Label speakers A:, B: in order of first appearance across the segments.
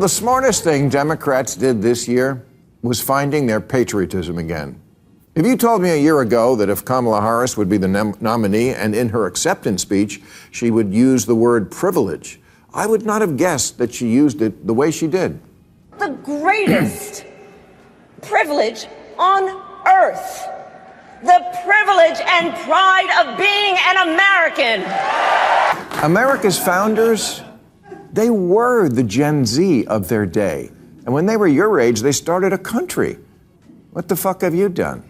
A: The smartest thing Democrats did this year was finding their patriotism again. If you told me a year ago that if Kamala Harris would be the nominee and in her acceptance speech she would use the word privilege, I would not have guessed that she used it the way she did.
B: The greatest privilege on earth. The privilege and pride of being an American.
A: America's founders, they were the Gen Z of their day. And when they were your age, they started a country. What the fuck have you done?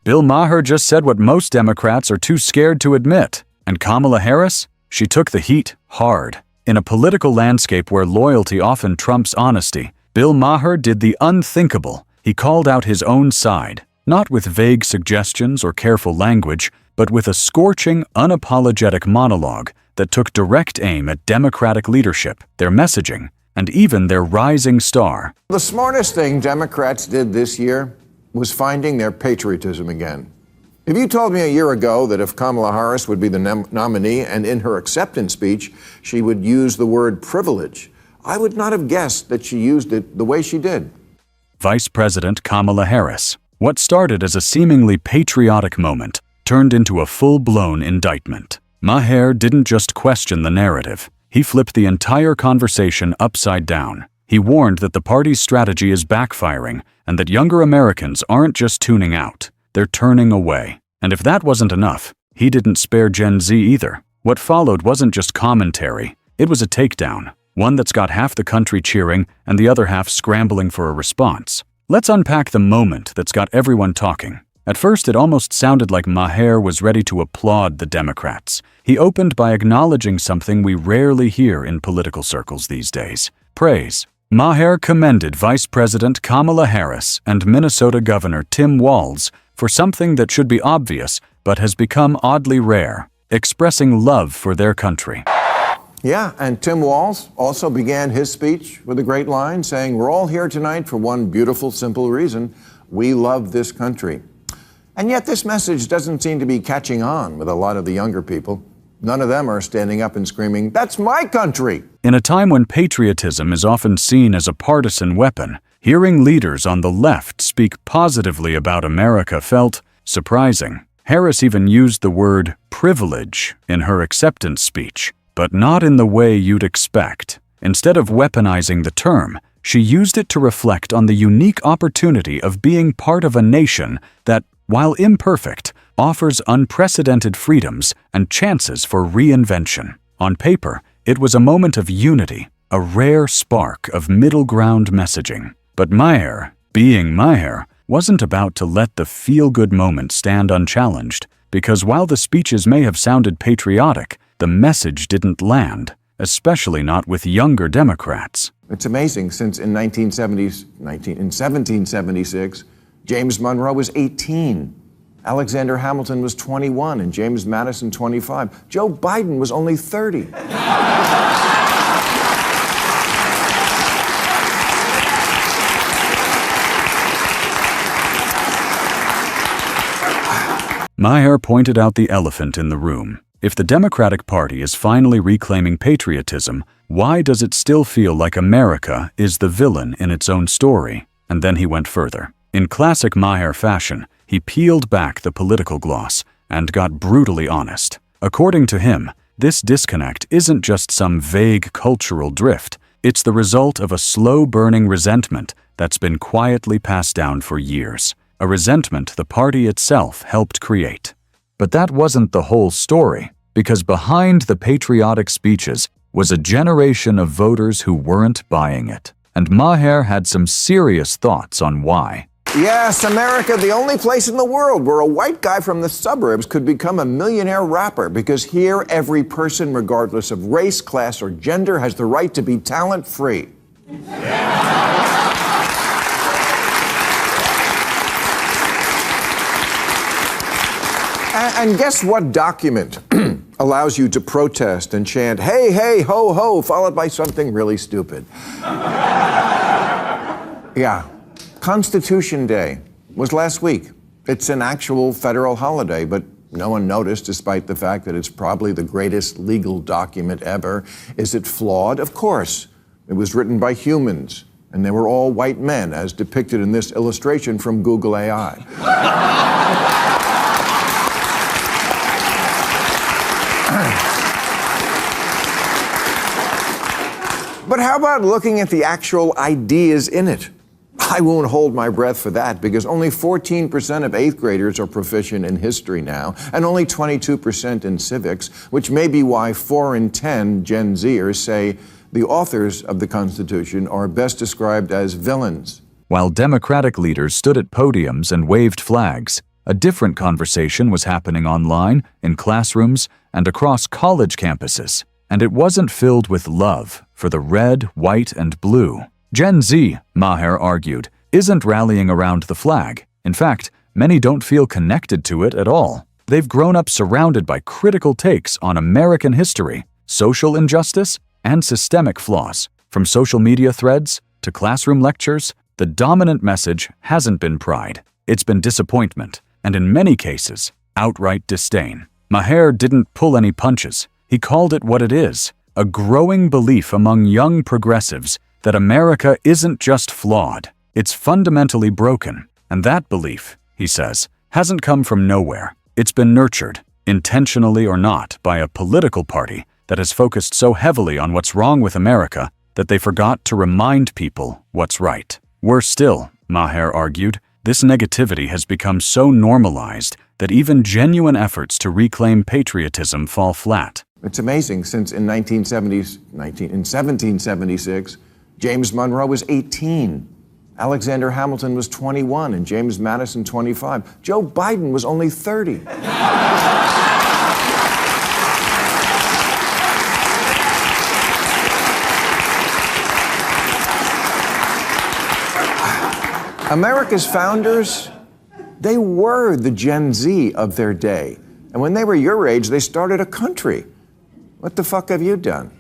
C: Bill Maher just said what most Democrats are too scared to admit. And Kamala Harris? She took the heat hard. In a political landscape where loyalty often trumps honesty, Bill Maher did the unthinkable. He called out his own side, not with vague suggestions or careful language, but with a scorching, unapologetic monologue that took direct aim at Democratic leadership, their messaging, and even their rising star.
A: The smartest thing Democrats did this year was finding their patriotism again. If you told me a year ago that if Kamala Harris would be the nominee and in her acceptance speech she would use the word privilege, I would not have guessed that she used it the way she did.
C: Vice President Kamala Harris. What started as a seemingly patriotic moment turned into a full-blown indictment. Maher didn't just question the narrative. He flipped the entire conversation upside down. He warned that the party's strategy is backfiring and that younger Americans aren't just tuning out, they're turning away. And if that wasn't enough, he didn't spare Gen Z either. What followed wasn't just commentary, it was a takedown, one that's got half the country cheering and the other half scrambling for a response. Let's unpack the moment that's got everyone talking. At first, it almost sounded like Maher was ready to applaud the Democrats. He opened by acknowledging something we rarely hear in political circles these days: praise. Maher commended Vice President Kamala Harris and Minnesota Governor Tim Walz for something that should be obvious but has become oddly rare: expressing love for their country.
A: Yeah, and Tim Walz also began his speech with a great line saying, "We're all here tonight for one beautiful, simple reason. We love this country." And yet this message doesn't seem to be catching on with a lot of the younger people. None of them are standing up and screaming, "That's my country!"
C: In a time when patriotism is often seen as a partisan weapon, hearing leaders on the left speak positively about America felt surprising. Harris even used the word privilege in her acceptance speech, but not in the way you'd expect. Instead of weaponizing the term, she used it to reflect on the unique opportunity of being part of a nation that, while imperfect, offers unprecedented freedoms and chances for reinvention. On paper, it was a moment of unity, a rare spark of middle ground messaging. But Maher, being Maher, wasn't about to let the feel-good moment stand unchallenged, because while the speeches may have sounded patriotic, the message didn't land, especially not with younger Democrats.
A: It's amazing, since in 1776, James Monroe was 18. Alexander Hamilton was 21 and James Madison 25. Joe Biden was only 30.
C: Maher pointed out the elephant in the room. If the Democratic Party is finally reclaiming patriotism, why does it still feel like America is the villain in its own story? And then he went further. In classic Maher fashion, he peeled back the political gloss and got brutally honest. According to him, this disconnect isn't just some vague cultural drift. It's the result of a slow-burning resentment that's been quietly passed down for years. A resentment the party itself helped create. But that wasn't the whole story, because behind the patriotic speeches was a generation of voters who weren't buying it. And Maher had some serious thoughts on why.
A: Yes, America, the only place in the world where a white guy from the suburbs could become a millionaire rapper, because here every person, regardless of race, class, or gender, has the right to be talent-free. And guess what document allows you to protest and chant, "Hey, hey, ho, ho," followed by something really stupid? Yeah. Constitution Day was last week. It's an actual federal holiday, but no one noticed, despite the fact that it's probably the greatest legal document ever. Is it flawed? Of course. It was written by humans, and they were all white men, as depicted in this illustration from Google AI. But how about looking at the actual ideas in it? I won't hold my breath for that, because only 14% of 8th graders are proficient in history now, and only 22% in civics, which may be why 4 in 10 Gen Zers say the authors of the Constitution are best described as villains.
C: While Democratic leaders stood at podiums and waved flags, a different conversation was happening online, in classrooms, and across college campuses. And it wasn't filled with love for the red, white, and blue. Gen Z, Maher argued, isn't rallying around the flag. In fact, many don't feel connected to it at all. They've grown up surrounded by critical takes on American history, social injustice, and systemic flaws. From social media threads to classroom lectures, the dominant message hasn't been pride. It's been disappointment, and in many cases, outright disdain. Maher didn't pull any punches. He called it what it is, a growing belief among young progressives that America isn't just flawed, it's fundamentally broken. And that belief, he says, hasn't come from nowhere. It's been nurtured, intentionally or not, by a political party that has focused so heavily on what's wrong with America that they forgot to remind people what's right. Worse still, Maher argued, this negativity has become so normalized that even genuine efforts to reclaim patriotism fall flat.
A: It's amazing, since in 1776, James Monroe was 18, Alexander Hamilton was 21, and James Madison 25. Joe Biden was only 30. America's founders, they were the Gen Z of their day. And when they were your age, they started a country. What the fuck have you done?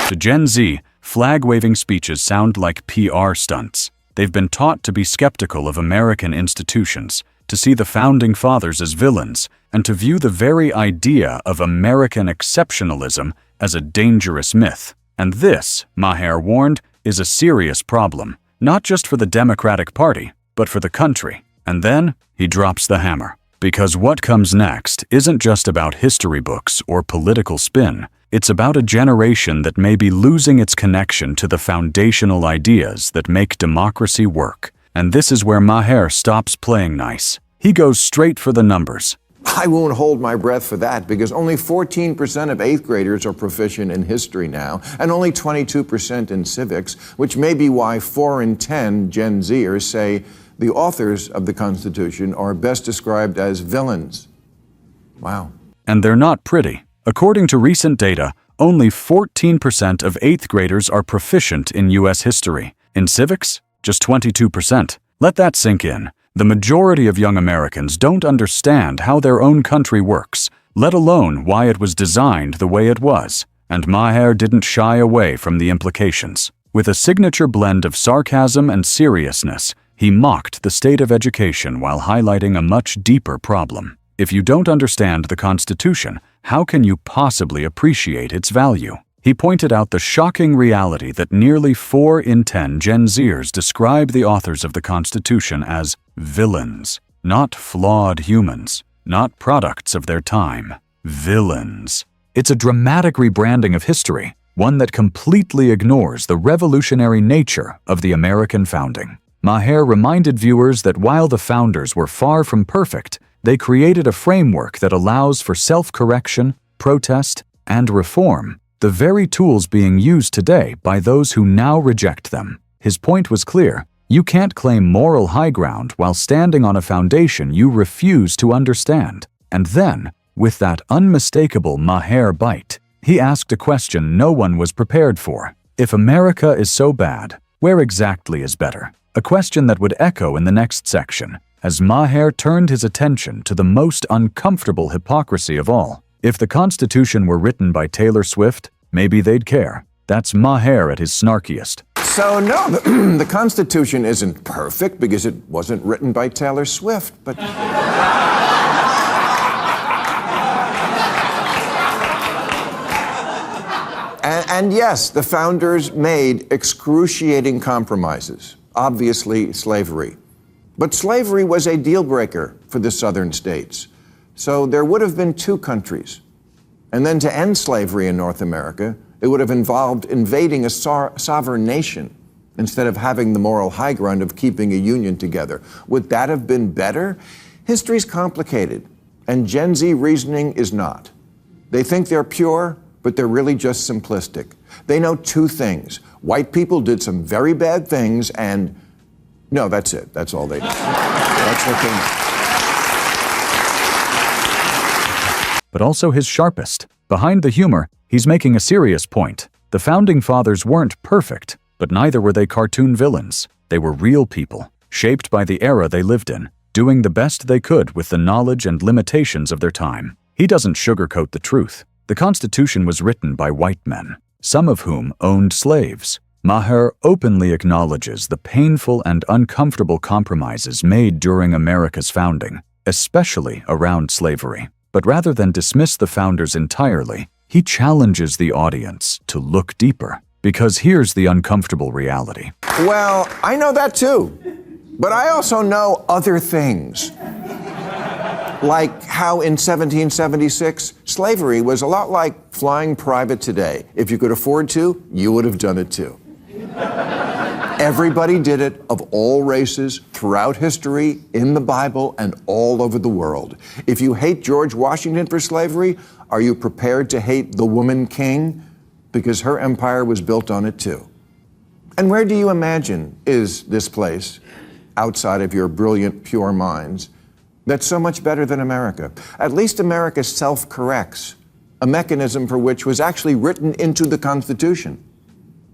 C: To Gen Z, flag-waving speeches sound like PR stunts. They've been taught to be skeptical of American institutions, to see the Founding Fathers as villains, and to view the very idea of American exceptionalism as a dangerous myth. And this, Maher warned, is a serious problem, not just for the Democratic Party, but for the country. And then, he drops the hammer. Because what comes next isn't just about history books or political spin. It's about a generation that may be losing its connection to the foundational ideas that make democracy work. And this is where Maher stops playing nice. He goes straight for the numbers.
A: I won't hold my breath for that, because only 14% of 8th graders are proficient in history now, and only 22% in civics, which may be why 4 in 10 Gen Zers say the authors of the Constitution are best described as villains. Wow.
C: And they're not pretty. According to recent data, only 14% of 8th graders are proficient in U.S. history. In civics, just 22%. Let that sink in. The majority of young Americans don't understand how their own country works, let alone why it was designed the way it was. And Maher didn't shy away from the implications. With a signature blend of sarcasm and seriousness, he mocked the state of education while highlighting a much deeper problem. If you don't understand the Constitution, how can you possibly appreciate its value? He pointed out the shocking reality that nearly 4 in 10 Gen Zers describe the authors of the Constitution as villains, not flawed humans, not products of their time. Villains. It's a dramatic rebranding of history, one that completely ignores the revolutionary nature of the American founding. Maher reminded viewers that while the founders were far from perfect, they created a framework that allows for self-correction, protest, and reform, the very tools being used today by those who now reject them. His point was clear. You can't claim moral high ground while standing on a foundation you refuse to understand. And then, with that unmistakable Maher bite, he asked a question no one was prepared for. If America is so bad, where exactly is better? A question that would echo in the next section, as Maher turned his attention to the most uncomfortable hypocrisy of all. If the Constitution were written by Taylor Swift, maybe they'd care. That's Maher at his snarkiest.
A: So no, the Constitution isn't perfect because it wasn't written by Taylor Swift, but... And yes, the founders made excruciating compromises, obviously slavery. But slavery was a deal breaker for the southern states. So there would have been two countries. And then to end slavery in North America, it would have involved invading a sovereign nation instead of having the moral high ground of keeping a union together. Would that have been better? History's complicated, and Gen Z reasoning is not. They think they're pure, but they're really just simplistic. They know two things. White people did some very bad things, and no, that's it. That's all they know. That's what they know.
C: But also his sharpest. Behind the humor, he's making a serious point. The Founding Fathers weren't perfect, but neither were they cartoon villains. They were real people, shaped by the era they lived in, doing the best they could with the knowledge and limitations of their time. He doesn't sugarcoat the truth. The Constitution was written by white men, some of whom owned slaves. Maher openly acknowledges the painful and uncomfortable compromises made during America's founding, especially around slavery. But rather than dismiss the founders entirely, he challenges the audience to look deeper. Because here's the uncomfortable reality.
A: Well, I know that too, but I also know other things. Like how in 1776, slavery was a lot like flying private today. If you could afford to, you would have done it too. Everybody did it, of all races, throughout history, in the Bible, and all over the world. If you hate George Washington for slavery, are you prepared to hate the woman king? Because her empire was built on it too. And where do you imagine is this place, outside of your brilliant, pure minds, that's so much better than America? At least America self-corrects, a mechanism for which was actually written into the Constitution.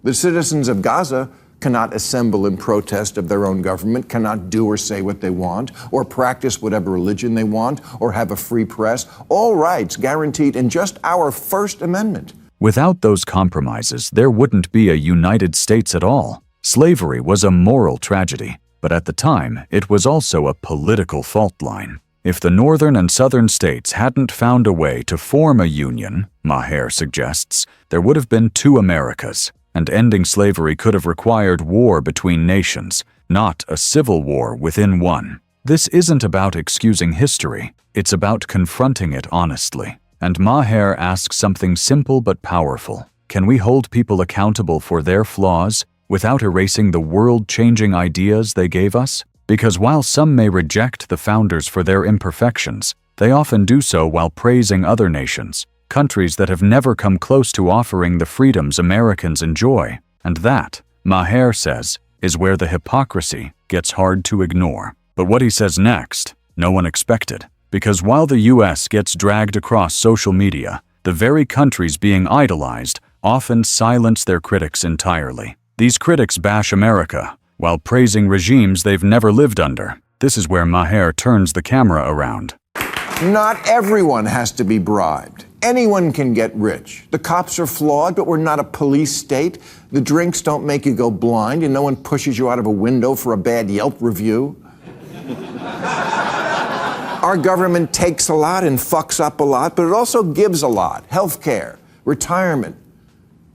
A: The citizens of Gaza cannot assemble in protest of their own government, cannot do or say what they want, or practice whatever religion they want, or have a free press. All rights guaranteed in just our First Amendment.
C: Without those compromises, there wouldn't be a United States at all. Slavery was a moral tragedy, but at the time, it was also a political fault line. If the northern and southern states hadn't found a way to form a union, Maher suggests, there would have been two Americas, and ending slavery could have required war between nations, not a civil war within one. This isn't about excusing history, it's about confronting it honestly. And Maher asks something simple but powerful. Can we hold people accountable for their flaws without erasing the world-changing ideas they gave us? Because while some may reject the founders for their imperfections, they often do so while praising other nations, countries that have never come close to offering the freedoms Americans enjoy. And that, Maher says, is where the hypocrisy gets hard to ignore. But what he says next, no one expected. Because while the US gets dragged across social media, the very countries being idolized often silence their critics entirely. These critics bash America, while praising regimes they've never lived under. This is where Maher turns the camera around.
A: Not everyone has to be bribed. Anyone can get rich. The cops are flawed, but we're not a police state. The drinks don't make you go blind, and no one pushes you out of a window for a bad Yelp review. Our government takes a lot and fucks up a lot, but it also gives a lot. Healthcare, retirement,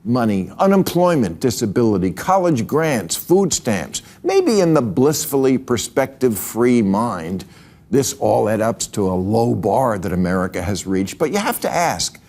A: money, unemployment, disability, college grants, food stamps. Maybe in the blissfully perspective-free mind, this all adds up to a low bar that America has reached. But you have to ask,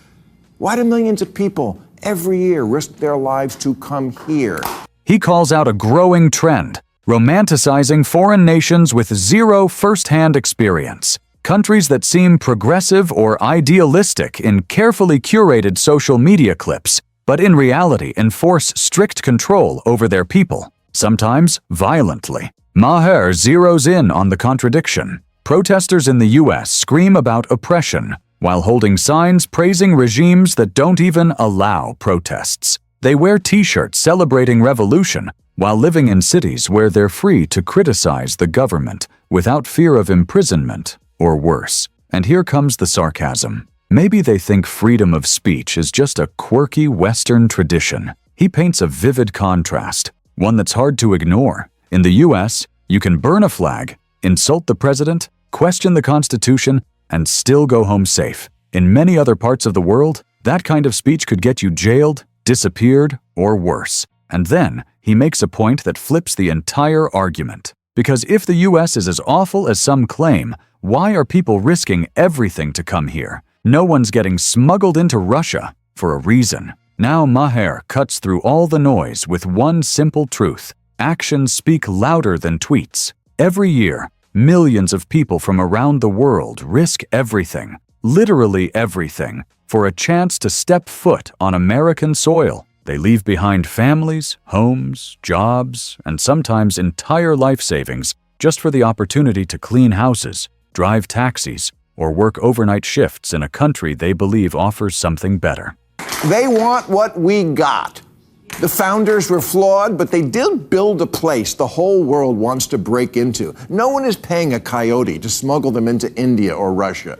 A: why do millions of people every year risk their lives to come here?
C: He calls out a growing trend, romanticizing foreign nations with zero first-hand experience. Countries that seem progressive or idealistic in carefully curated social media clips, but in reality enforce strict control over their people, sometimes violently. Maher zeroes in on the contradiction. Protesters in the US scream about oppression, while holding signs praising regimes that don't even allow protests. They wear t-shirts celebrating revolution, while living in cities where they're free to criticize the government without fear of imprisonment or worse. And here comes the sarcasm. Maybe they think freedom of speech is just a quirky Western tradition. He paints a vivid contrast. one that's hard to ignore. In the US, you can burn a flag, insult the president, question the Constitution, and still go home safe. In many other parts of the world, that kind of speech could get you jailed, disappeared, or worse. And then, he makes a point that flips the entire argument. Because if the US is as awful as some claim, why are people risking everything to come here? No one's getting smuggled into Russia for a reason. Now Maher cuts through all the noise with one simple truth. Actions speak louder than tweets. Every year, millions of people from around the world risk everything, literally everything, for a chance to step foot on American soil. They leave behind families, homes, jobs, and sometimes entire life savings just for the opportunity to clean houses, drive taxis, or work overnight shifts in a country they believe offers something better.
A: They want what we got. The founders were flawed, but they did build a place the whole world wants to break into. No one is paying a coyote to smuggle them into India or Russia.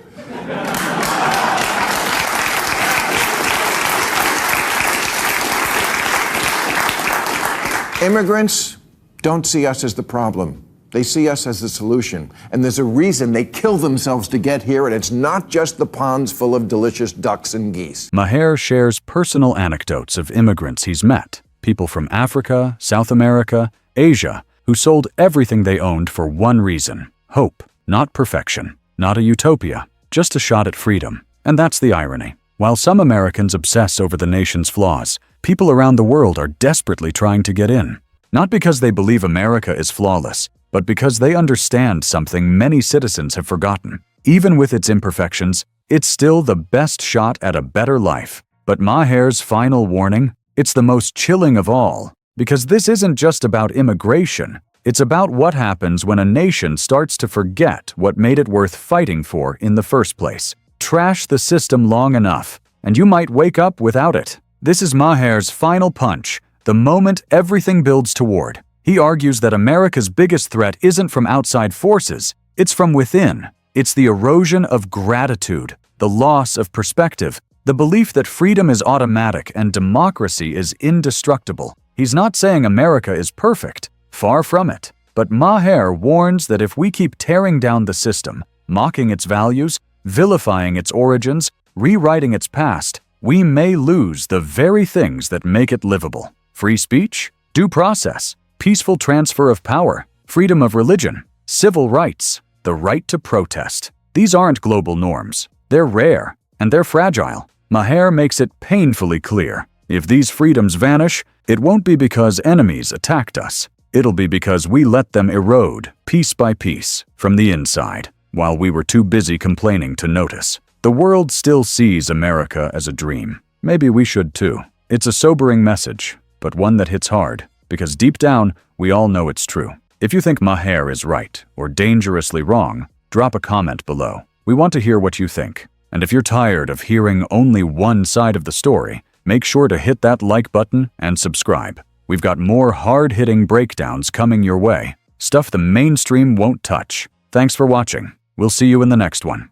A: Immigrants don't see us as the problem. They see us as the solution. And there's a reason they kill themselves to get here, and it's not just the ponds full of delicious ducks and geese.
C: Maher shares personal anecdotes of immigrants he's met, people from Africa, South America, Asia, who sold everything they owned for one reason: hope, not perfection, not a utopia, just a shot at freedom. And that's the irony. While some Americans obsess over the nation's flaws, people around the world are desperately trying to get in. Not because they believe America is flawless, but because they understand something many citizens have forgotten. Even with its imperfections, it's still the best shot at a better life. But Maher's final warning? It's the most chilling of all. Because this isn't just about immigration. It's about what happens when a nation starts to forget what made it worth fighting for in the first place. Trash the system long enough, and you might wake up without it. This is Maher's final punch, the moment everything builds toward. He argues that America's biggest threat isn't from outside forces, it's from within. It's the erosion of gratitude, the loss of perspective, the belief that freedom is automatic and democracy is indestructible. He's not saying America is perfect, far from it. But Maher warns that if we keep tearing down the system, mocking its values, vilifying its origins, rewriting its past, we may lose the very things that make it livable. Free speech, due process, peaceful transfer of power, freedom of religion, civil rights, the right to protest. These aren't global norms. They're rare, and they're fragile. Maher makes it painfully clear. If these freedoms vanish, it won't be because enemies attacked us. It'll be because we let them erode, piece by piece, from the inside, while we were too busy complaining to notice. The world still sees America as a dream. Maybe we should too. It's a sobering message, but one that hits hard, because deep down, we all know it's true. If you think Maher is right or dangerously wrong, drop a comment below. We want to hear what you think. And if you're tired of hearing only one side of the story, make sure to hit that like button and subscribe. We've got more hard-hitting breakdowns coming your way. Stuff the mainstream won't touch. Thanks for watching. We'll see you in the next one.